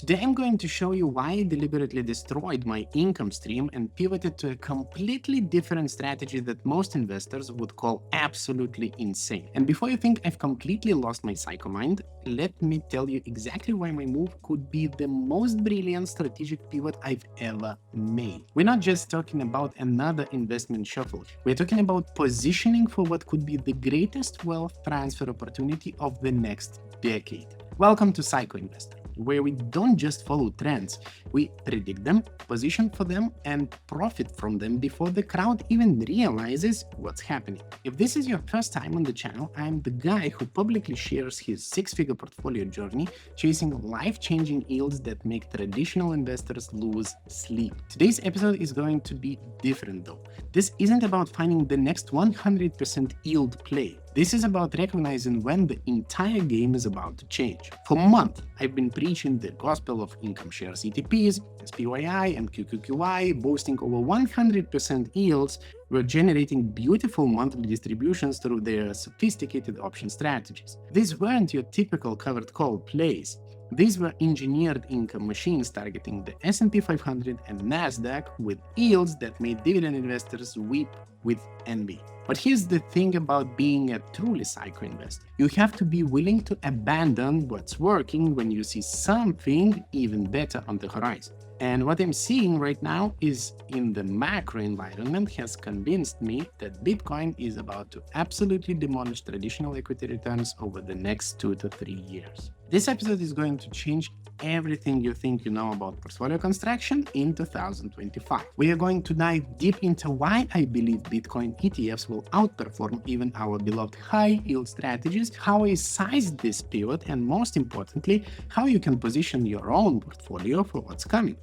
Today I'm going to show you why I deliberately destroyed my income stream and pivoted to a completely different strategy that most investors would call absolutely insane. And before you think I've completely lost my psycho mind, let me tell you exactly why my move could be the most brilliant strategic pivot I've ever made. We're not just talking about another investment shuffle, we're talking about positioning for what could be the greatest wealth transfer opportunity of the next decade. Welcome to Psycho Investor, where we don't just follow trends, we predict them, position for them, and profit from them before the crowd even realizes what's happening. If this is your first time on the channel, I'm the guy who publicly shares his six-figure portfolio journey, chasing life-changing yields that make traditional investors lose sleep. Today's episode is going to be different though. This isn't about finding the next 100% yield play. This is about recognizing when the entire game is about to change. For months, I've been preaching the gospel of income shares ETPs, SPYI and QQQI, boasting over 100% yields, were generating beautiful monthly distributions through their sophisticated option strategies. These weren't your typical covered call plays. These were engineered income machines targeting the S&P 500 and NASDAQ with yields that made dividend investors weep with envy. But here's the thing about being a truly psycho investor. You have to be willing to abandon what's working when you see something even better on the horizon. And what I'm seeing right now is in the macro environment has convinced me that Bitcoin is about to absolutely demolish traditional equity returns over the next 2 to 3 years. This episode is going to change everything you think you know about portfolio construction in 2025. We are going to dive deep into why I believe Bitcoin ETFs will outperform even our beloved high-yield strategies, how I sized this pivot, and most importantly, how you can position your own portfolio for what's coming.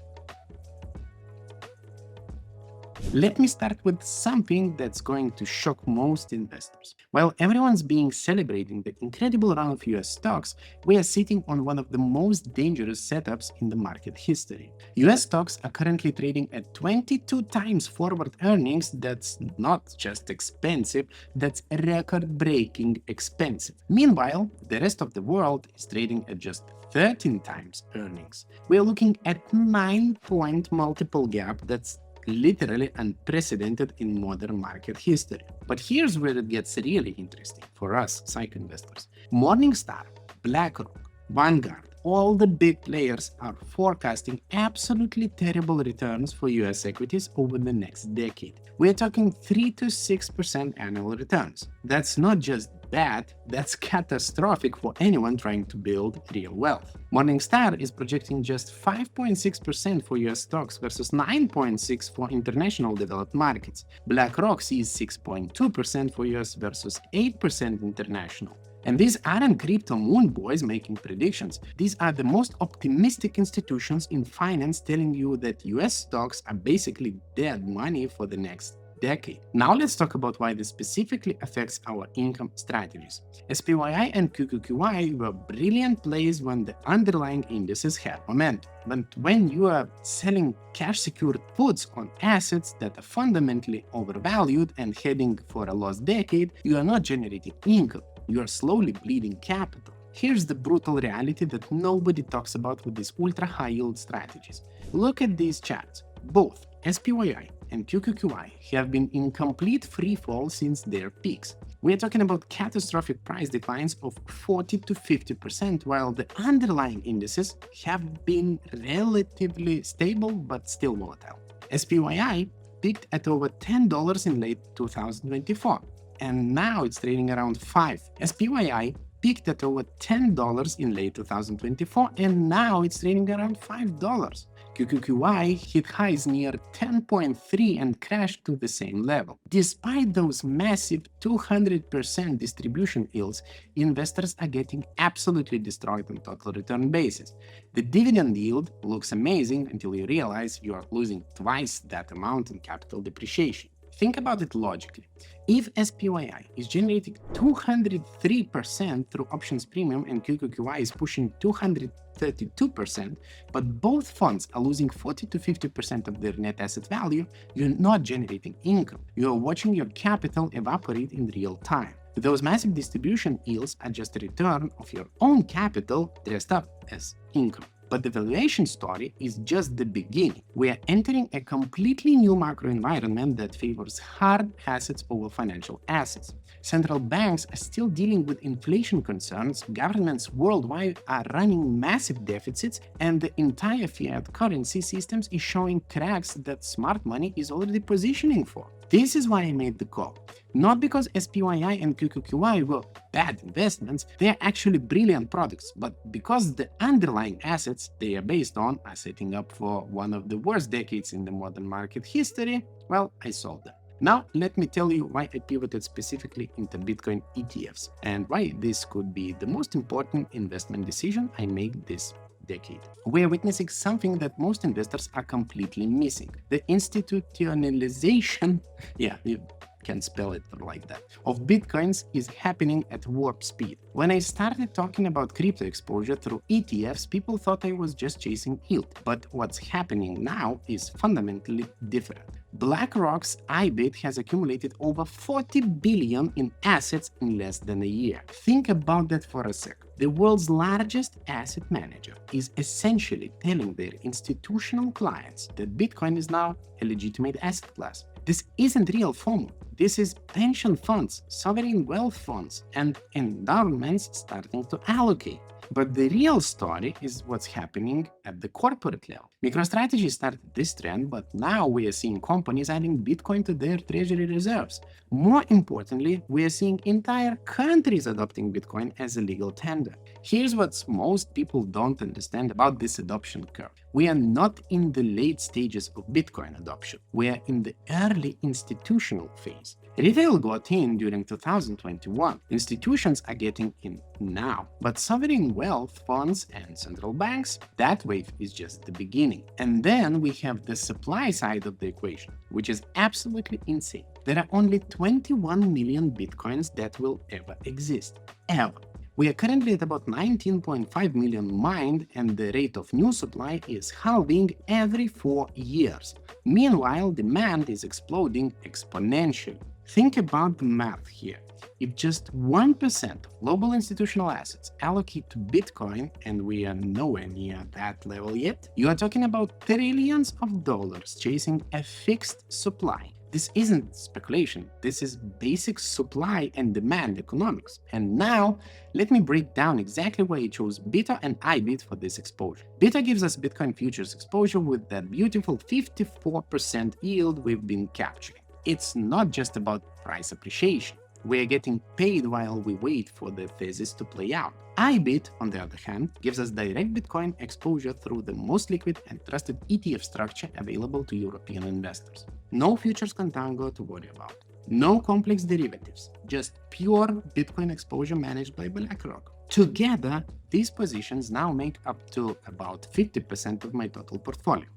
Let me start with something that's going to shock most investors. While everyone's celebrating the incredible run of US stocks, we are sitting on one of the most dangerous setups in the market history. US stocks are currently trading at 22 times forward earnings. That's not just expensive, that's record-breaking expensive. Meanwhile, the rest of the world is trading at just 13 times earnings. We are looking at 9-point multiple gap that's literally unprecedented in modern market history. But here's where it gets really interesting for us psycho investors. Morningstar, BlackRock, Vanguard, all the big players are forecasting absolutely terrible returns for US equities over the next decade. We're talking 3 to 6% annual returns. That's not just bad, that's catastrophic for anyone trying to build real wealth. Morningstar is projecting just 5.6% for US stocks versus 9.6% for international developed markets. BlackRock sees 6.2% for US versus 8% international. And these aren't crypto moon boys making predictions. These are the most optimistic institutions in finance telling you that US stocks are basically dead money for the next decade. Now let's talk about why this specifically affects our income strategies. SPYI and QQQI were brilliant plays when the underlying indices had momentum. But when you are selling cash-secured puts on assets that are fundamentally overvalued and heading for a lost decade, you are not generating income. You are slowly bleeding capital. Here's the brutal reality that nobody talks about with these ultra-high-yield strategies. Look at these charts. Both SPYI and QQQI have been in complete free fall since their peaks. We are talking about catastrophic price declines of 40 to 50%, while the underlying indices have been relatively stable but still volatile. SPYI peaked at over $10 in late 2024, and now it's trading around $5. SPYI peaked at over $10 in late 2024, and now it's trading around $5. QQQI hit highs near 10.3 and crashed to the same level. Despite those massive 200% distribution yields, investors are getting absolutely destroyed on total return basis. The dividend yield looks amazing until you realize you are losing twice that amount in capital depreciation. Think about it logically. If SPYI is generating 203% through options premium and QQQI is pushing 232%, but both funds are losing 40 to 50% of their net asset value, you're not generating income. You are watching your capital evaporate in real time. Those massive distribution yields are just a return of your own capital dressed up as income. But the valuation story is just the beginning. We are entering a completely new macro environment that favors hard assets over financial assets. Central banks are still dealing with inflation concerns, governments worldwide are running massive deficits, and the entire fiat currency systems is showing cracks that smart money is already positioning for. This is why I made the call. Not because SPYI and QQQI were bad investments, they are actually brilliant products, but because the underlying assets they are based on are setting up for one of the worst decades in the modern market history, well, I sold them. Now, let me tell you why I pivoted specifically into Bitcoin ETFs and why this could be the most important investment decision I make this decade. We are witnessing something that most investors are completely missing: the institutionalization, yeah, you can spell it like that, of Bitcoins is happening at warp speed. When I started talking about crypto exposure through ETFs, people thought I was just chasing yield. But what's happening now is fundamentally different. BlackRock's IBIT has accumulated over 40 billion in assets in less than a year. Think about that for a sec. The world's largest asset manager is essentially telling their institutional clients that Bitcoin is now a legitimate asset class. This isn't real FOMO. This is pension funds, sovereign wealth funds, and endowments starting to allocate. But the real story is what's happening at the corporate level. MicroStrategy started this trend, but now we are seeing companies adding Bitcoin to their treasury reserves. More importantly, we are seeing entire countries adopting Bitcoin as a legal tender. Here's what most people don't understand about this adoption curve. We are not in the late stages of Bitcoin adoption. We are in the early institutional phase. Retail got in during 2021. Institutions are getting in now. But sovereign wealth funds and central banks, that wave is just the beginning. And then we have the supply side of the equation, which is absolutely insane. There are only 21 million Bitcoins that will ever exist. Ever. We are currently at about 19.5 million mined, and the rate of new supply is halving every 4 years. Meanwhile, demand is exploding exponentially. Think about the math here. If just 1% of global institutional assets allocate to Bitcoin, and we are nowhere near that level yet, you are talking about trillions of dollars chasing a fixed supply. This isn't speculation, this is basic supply and demand economics. And now, let me break down exactly why I chose BITO and IBIT for this exposure. BITO gives us Bitcoin futures exposure with that beautiful 54% yield we've been capturing. It's not just about price appreciation. We are getting paid while we wait for the thesis to play out. IBIT, on the other hand, gives us direct Bitcoin exposure through the most liquid and trusted ETF structure available to European investors. No futures contango to worry about. No complex derivatives, just pure Bitcoin exposure managed by BlackRock. Together, these positions now make up to about 50% of my total portfolio.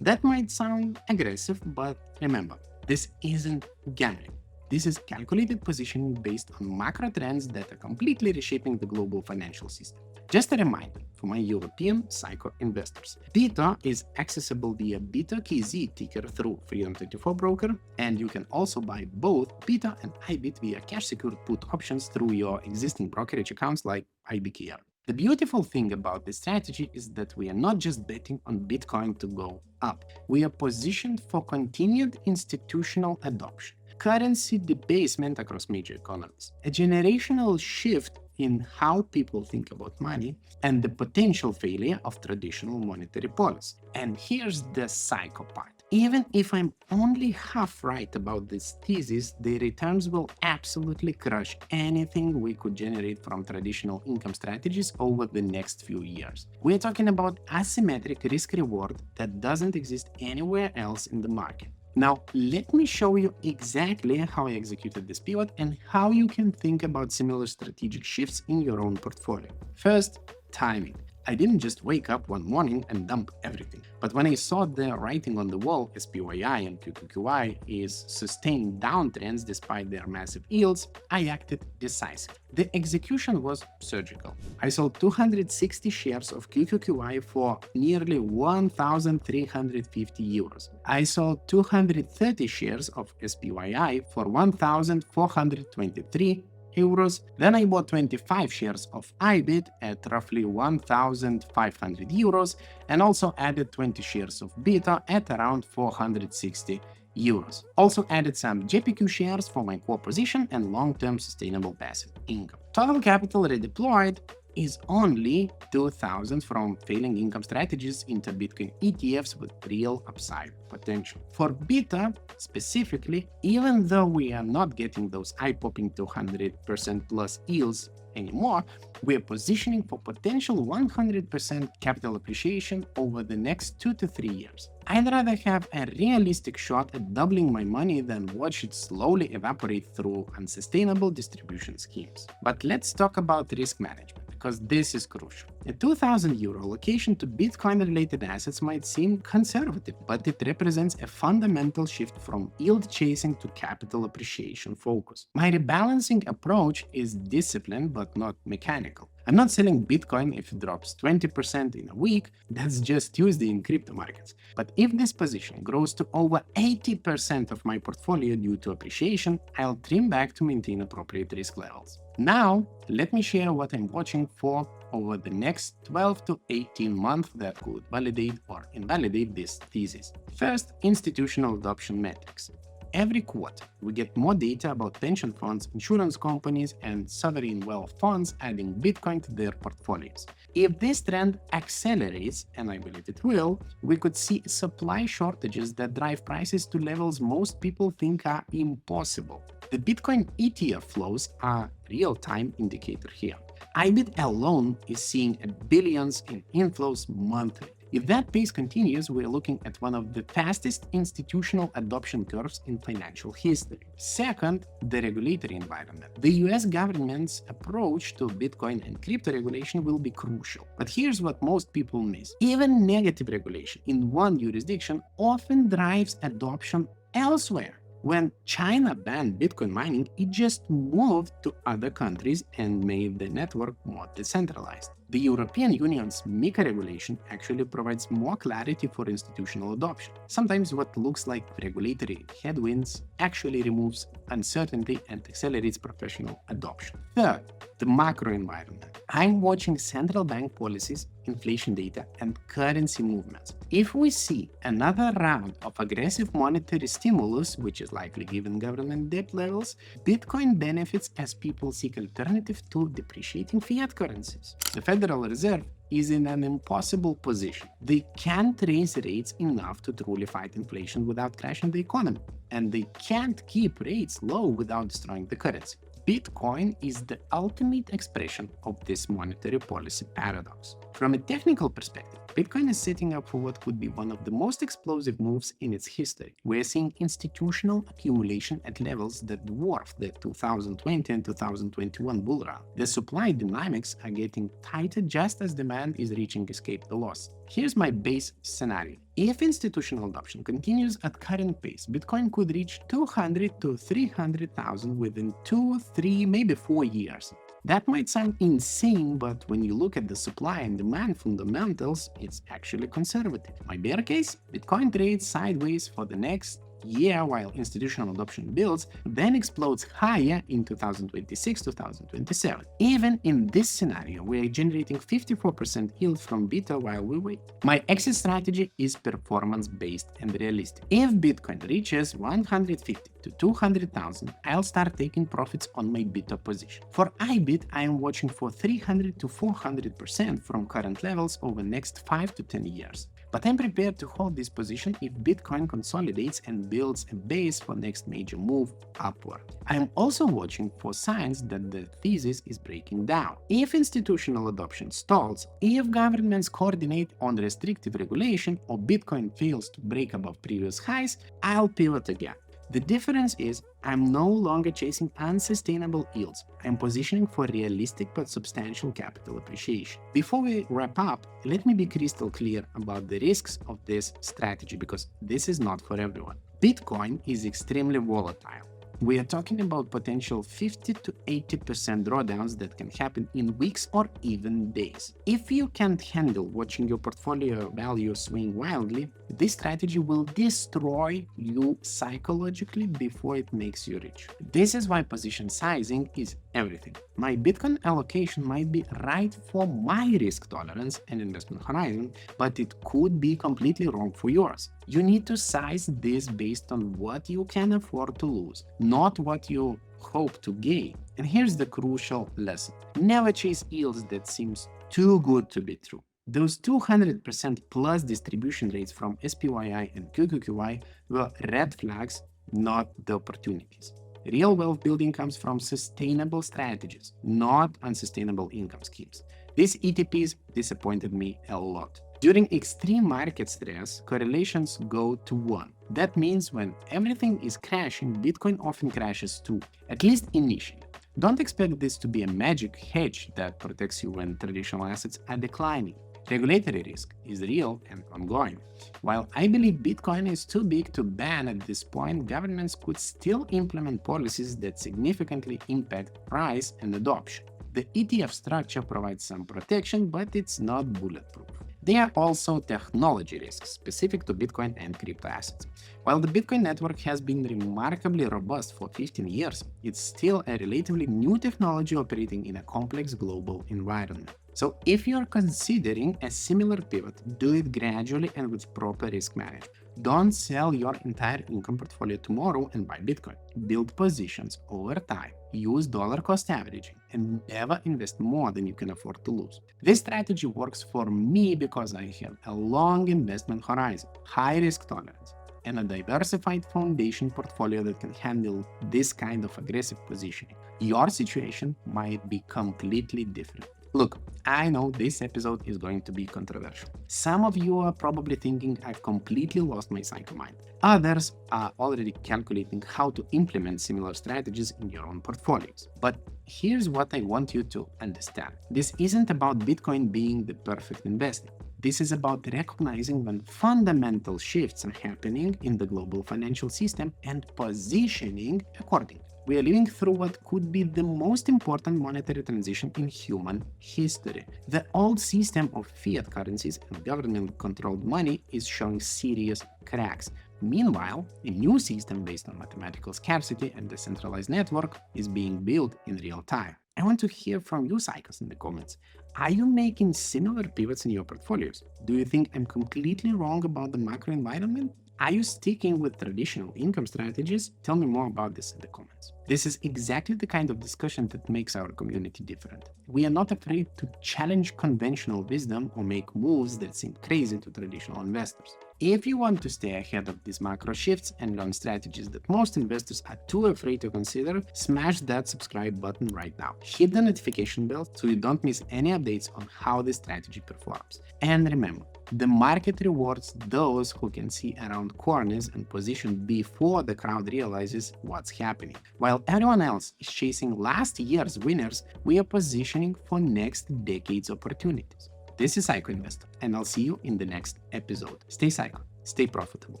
That might sound aggressive, but remember, this isn't gambling. This is calculated positioning based on macro trends that are completely reshaping the global financial system. Just a reminder for my European psycho investors. BITO is accessible via BITO KZ ticker through Freedom24 broker, and you can also buy both BITO and IBIT via cash-secured put options through your existing brokerage accounts like IBKR. The beautiful thing about this strategy is that we are not just betting on Bitcoin to go up. We are positioned for continued institutional adoption, currency debasement across major economies, a generational shift in how people think about money, and the potential failure of traditional monetary policy. And here's the psycho part. Even if I'm only half right about this thesis, the returns will absolutely crush anything we could generate from traditional income strategies over the next few years. We're talking about asymmetric risk-reward that doesn't exist anywhere else in the market. Now, let me show you exactly how I executed this pivot and how you can think about similar strategic shifts in your own portfolio. First, timing. I didn't just wake up one morning and dump everything. But when I saw the writing on the wall, SPYI and QQQI is sustained downtrends despite their massive yields, I acted decisively. The execution was surgical. I sold 260 shares of QQQI for nearly 1,350 euros. I sold 230 shares of SPYI for 1,423 euros. Then I bought 25 shares of IBIT at roughly 1,500 euros and also added 20 shares of BITO at around 460 euros. Also added some JPQ shares for my core position and long-term sustainable passive income. Total capital redeployed is only 2,000 from failing income strategies into Bitcoin ETFs with real upside potential. For BITO specifically, even though we are not getting those eye-popping 200% plus yields anymore, we are positioning for potential 100% capital appreciation over the next 2 to 3 years. I'd rather have a realistic shot at doubling my money than watch it slowly evaporate through unsustainable distribution schemes. But let's talk about risk management, because this is crucial. A 2,000 euro allocation to Bitcoin-related assets might seem conservative, but it represents a fundamental shift from yield chasing to capital appreciation focus. My rebalancing approach is disciplined but not mechanical. I'm not selling Bitcoin if it drops 20% in a week, that's just Tuesday in crypto markets. But if this position grows to over 80% of my portfolio due to appreciation, I'll trim back to maintain appropriate risk levels. Now, let me share what I'm watching for over the next 12 to 18 months that could validate or invalidate this thesis. First, institutional adoption metrics. Every quarter, we get more data about pension funds, insurance companies, and sovereign wealth funds adding Bitcoin to their portfolios. If this trend accelerates, and I believe it will, we could see supply shortages that drive prices to levels most people think are impossible. The Bitcoin ETF flows are a real-time indicator here. IBIT alone is seeing billions in inflows monthly. If that pace continues, we're looking at one of the fastest institutional adoption curves in financial history. Second, the regulatory environment. The US government's approach to Bitcoin and crypto regulation will be crucial. But here's what most people miss. Even negative regulation in one jurisdiction often drives adoption elsewhere. When China banned Bitcoin mining, it just moved to other countries and made the network more decentralized. The European Union's MiCA regulation actually provides more clarity for institutional adoption. Sometimes what looks like regulatory headwinds actually removes uncertainty and accelerates professional adoption. Third, the macro environment. I'm watching central bank policies, inflation data, and currency movements. If we see another round of aggressive monetary stimulus, which is likely given government debt levels, Bitcoin benefits as people seek alternative to depreciating fiat currencies. The Federal Reserve is in an impossible position. They can't raise rates enough to truly fight inflation without crashing the economy, and they can't keep rates low without destroying the currency. Bitcoin is the ultimate expression of this monetary policy paradox. From a technical perspective, Bitcoin is setting up for what could be one of the most explosive moves in its history. We're seeing institutional accumulation at levels that dwarf the 2020 and 2021 bull run. The supply dynamics are getting tighter just as demand is reaching escape velocity. Here's my base scenario. If institutional adoption continues at current pace, Bitcoin could reach 200 to 300,000 within 2, 3, maybe 4 years. That might sound insane, but when you look at the supply and demand fundamentals, it's actually conservative. My bear case? Bitcoin trades sideways for the next year while institutional adoption builds, then explodes higher in 2026-2027. Even in this scenario, we are generating 54% yield from BITO while we wait. My exit strategy is performance-based and realistic. If Bitcoin reaches 150 to 200,000, I'll start taking profits on my BITO position. For IBIT, I am watching for 300 to 400% from current levels over the next 5 to 10 years. But I'm prepared to hold this position if Bitcoin consolidates and builds a base for next major move upward. I am also watching for signs that the thesis is breaking down. If institutional adoption stalls, if governments coordinate on restrictive regulation, or Bitcoin fails to break above previous highs, I'll pivot again. The difference is I'm no longer chasing unsustainable yields. I'm positioning for realistic but substantial capital appreciation. Before we wrap up, let me be crystal clear about the risks of this strategy, because this is not for everyone. Bitcoin is extremely volatile. We are talking about potential 50 to 80% drawdowns that can happen in weeks or even days. If you can't handle watching your portfolio value swing wildly, this strategy will destroy you psychologically before it makes you rich. This is why position sizing is everything. My Bitcoin allocation might be right for my risk tolerance and investment horizon, but it could be completely wrong for yours. You need to size this based on what you can afford to lose, not what you hope to gain. And here's the crucial lesson. Never chase yields that seems too good to be true. Those 200% plus distribution rates from SPYI and QQQY were red flags, not the opportunities. Real wealth building comes from sustainable strategies, not unsustainable income schemes. These ETPs disappointed me a lot. During extreme market stress, correlations go to 1. That means when everything is crashing, Bitcoin often crashes too, at least initially. Don't expect this to be a magic hedge that protects you when traditional assets are declining. Regulatory risk is real and ongoing. While I believe Bitcoin is too big to ban at this point, governments could still implement policies that significantly impact price and adoption. The ETF structure provides some protection, but it's not bulletproof. There are also technology risks specific to Bitcoin and crypto assets. While the Bitcoin network has been remarkably robust for 15 years, it's still a relatively new technology operating in a complex global environment. So if you're considering a similar pivot, do it gradually and with proper risk management. Don't sell your entire income portfolio tomorrow and buy Bitcoin. Build positions over time. Use dollar cost averaging and never invest more than you can afford to lose. This strategy works for me because I have a long investment horizon, high risk tolerance, and a diversified foundation portfolio that can handle this kind of aggressive positioning. Your situation might be completely different. Look, I know this episode is going to be controversial. Some of you are probably thinking I've completely lost my psycho mind. Others are already calculating how to implement similar strategies in your own portfolios. But here's what I want you to understand. This isn't about Bitcoin being the perfect investment. This is about recognizing when fundamental shifts are happening in the global financial system and positioning accordingly. We are living through what could be the most important monetary transition in human history. The old system of fiat currencies and government-controlled money is showing serious cracks. Meanwhile, a new system based on mathematical scarcity and decentralized network is being built in real time. I want to hear from you psychos in the comments. Are you making similar pivots in your portfolios? Do you think I'm completely wrong about the macro environment? Are you sticking with traditional income strategies? Tell me more about this in the comments. This is exactly the kind of discussion that makes our community different. We are not afraid to challenge conventional wisdom or make moves that seem crazy to traditional investors. If you want to stay ahead of these macro shifts and learn strategies that most investors are too afraid to consider, smash that subscribe button right now. Hit the notification bell so you don't miss any updates on how this strategy performs. And remember, the market rewards those who can see around corners and position before the crowd realizes what's happening. While everyone else is chasing last year's winners, we are positioning for next decade's opportunities. This is Psycho Investor, and I'll see you in the next episode. Stay psycho, stay profitable,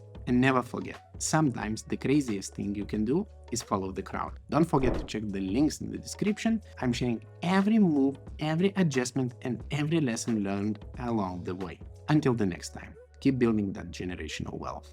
and never forget, sometimes the craziest thing you can do is follow the crowd. Don't forget to check the links in the description. I'm sharing every move, every adjustment, and every lesson learned along the way. Until the next time, keep building that generational wealth.